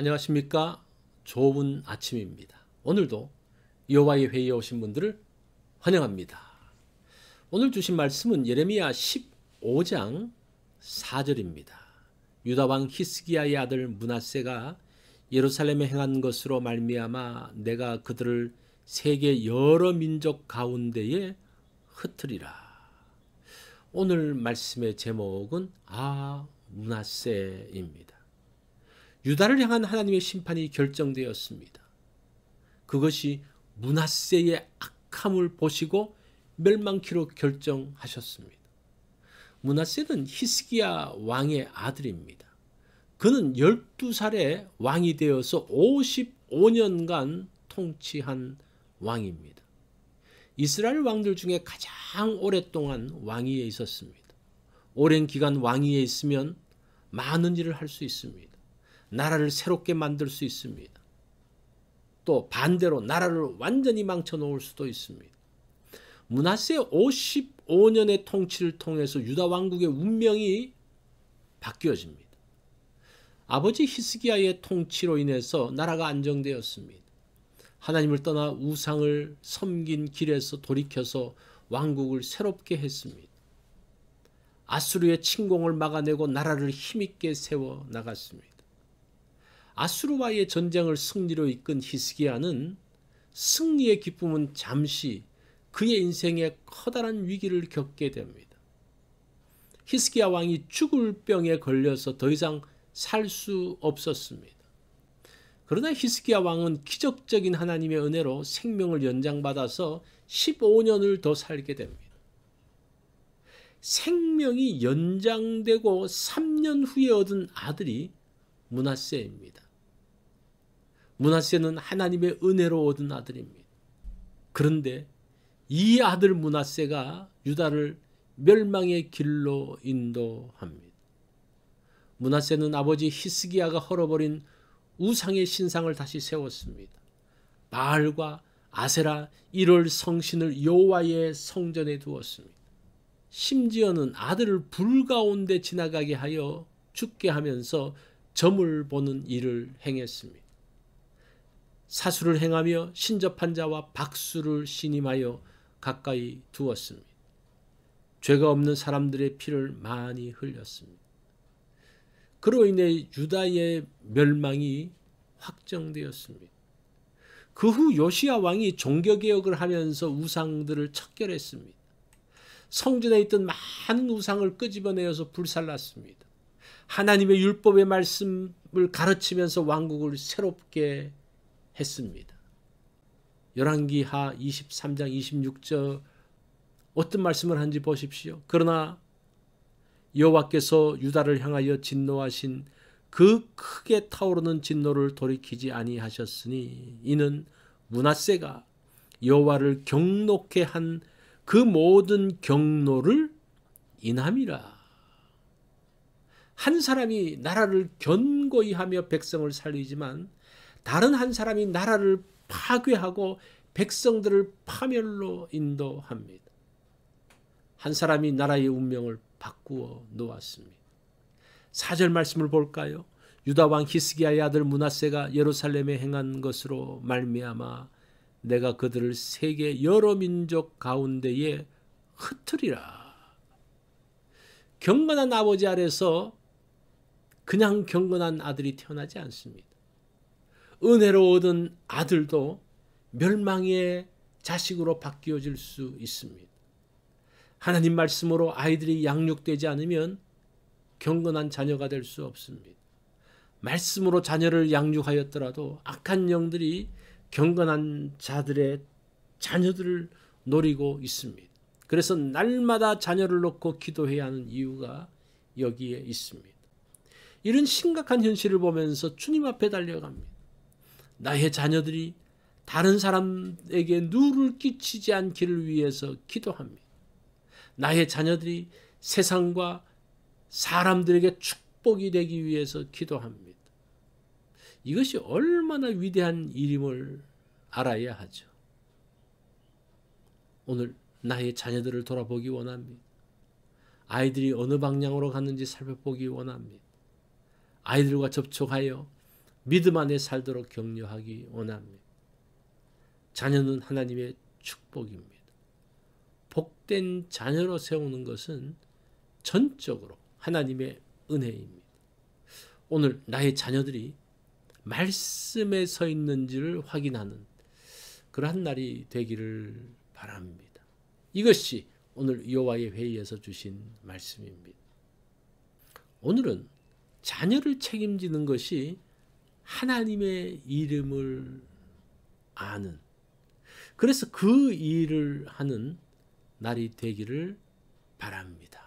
안녕하십니까? 좋은 아침입니다. 오늘도 여호와의 회의에 오신 분들을 환영합니다. 오늘 주신 말씀은 예레미야 15장 4절입니다. 유다 왕 히스기야의 아들 므낫세가 예루살렘에 행한 것으로 말미암아 내가 그들을 세계 여러 민족 가운데에 흩으리라. 오늘 말씀의 제목은 므낫세입니다. 유다를 향한 하나님의 심판이 결정되었습니다. 그것이 므낫세의 악함을 보시고 멸망키로 결정하셨습니다. 므낫세는 히스기야 왕의 아들입니다. 그는 12살에 왕이 되어서 55년간 통치한 왕입니다. 이스라엘 왕들 중에 가장 오랫동안 왕위에 있었습니다. 오랜 기간 왕위에 있으면 많은 일을 할 수 있습니다. 나라를 새롭게 만들 수 있습니다. 또 반대로 나라를 완전히 망쳐놓을 수도 있습니다. 므낫세 55년의 통치를 통해서 유다 왕국의 운명이 바뀌어집니다. 아버지 히스기야의 통치로 인해서 나라가 안정되었습니다. 하나님을 떠나 우상을 섬긴 길에서 돌이켜서 왕국을 새롭게 했습니다. 아수르의 침공을 막아내고 나라를 힘있게 세워 나갔습니다. 아수르와의 전쟁을 승리로 이끈 히스기야는 승리의 기쁨은 잠시 그의 인생에 커다란 위기를 겪게 됩니다. 히스기야 왕이 죽을 병에 걸려서 더 이상 살 수 없었습니다. 그러나 히스기야 왕은 기적적인 하나님의 은혜로 생명을 연장받아서 15년을 더 살게 됩니다. 생명이 연장되고 3년 후에 얻은 아들이 므낫세입니다. 므낫세는 하나님의 은혜로 얻은 아들입니다. 그런데 이 아들 므낫세가 유다를 멸망의 길로 인도합니다. 므낫세는 아버지 히스기야가 헐어버린 우상의 신상을 다시 세웠습니다. 바알과 아세라 1월 성신을 여호와의 성전에 두었습니다. 심지어는 아들을 불 가운데 지나가게 하여 죽게 하면서 점을 보는 일을 행했습니다. 사수를 행하며 신접한 자와 박수를 신임하여 가까이 두었습니다. 죄가 없는 사람들의 피를 많이 흘렸습니다. 그로 인해 유다의 멸망이 확정되었습니다. 그 후 요시야 왕이 종교개혁을 하면서 우상들을 척결했습니다. 성전에 있던 많은 우상을 끄집어내어서 불살랐습니다. 하나님의 율법의 말씀을 가르치면서 왕국을 새롭게 했습니다. 열왕기하 23장 26절 어떤 말씀을 하는지 보십시오. 그러나 여호와께서 유다를 향하여 진노하신 그 크게 타오르는 진노를 돌이키지 아니하셨으니 이는 므낫세가 여호와를 경노케 한 그 모든 경노를 인함이라. 한 사람이 나라를 견고히 하며 백성을 살리지만 다른 한 사람이 나라를 파괴하고 백성들을 파멸로 인도합니다. 한 사람이 나라의 운명을 바꾸어 놓았습니다. 4절 말씀을 볼까요? 유다 왕 히스기야의 아들 므낫세가 예루살렘에 행한 것으로 말미암아 내가 그들을 세계 여러 민족 가운데에 흩으리라. 경건한 아버지 아래서 그냥 경건한 아들이 태어나지 않습니다. 은혜로 얻은 아들도 멸망의 자식으로 바뀌어질 수 있습니다. 하나님 말씀으로 아이들이 양육되지 않으면 경건한 자녀가 될 수 없습니다. 말씀으로 자녀를 양육하였더라도 악한 영들이 경건한 자들의 자녀들을 노리고 있습니다. 그래서 날마다 자녀를 놓고 기도해야 하는 이유가 여기에 있습니다. 이런 심각한 현실을 보면서 주님 앞에 달려갑니다. 나의 자녀들이 다른 사람에게 누를 끼치지 않기를 위해서 기도합니다. 나의 자녀들이 세상과 사람들에게 축복이 되기 위해서 기도합니다. 이것이 얼마나 위대한 일임을 알아야 하죠. 오늘 나의 자녀들을 돌아보기 원합니다. 아이들이 어느 방향으로 갔는지 살펴보기 원합니다. 아이들과 접촉하여 믿음 안에 살도록 격려하기 원합니다. 자녀는 하나님의 축복입니다. 복된 자녀로 세우는 것은 전적으로 하나님의 은혜입니다. 오늘 나의 자녀들이 말씀에 서 있는지를 확인하는 그러한 날이 되기를 바랍니다. 이것이 오늘 여호와의 회의에서 주신 말씀입니다. 오늘은 자녀를 책임지는 것이 하나님의 이름을 아는, 그래서 그 일을 하는 날이 되기를 바랍니다.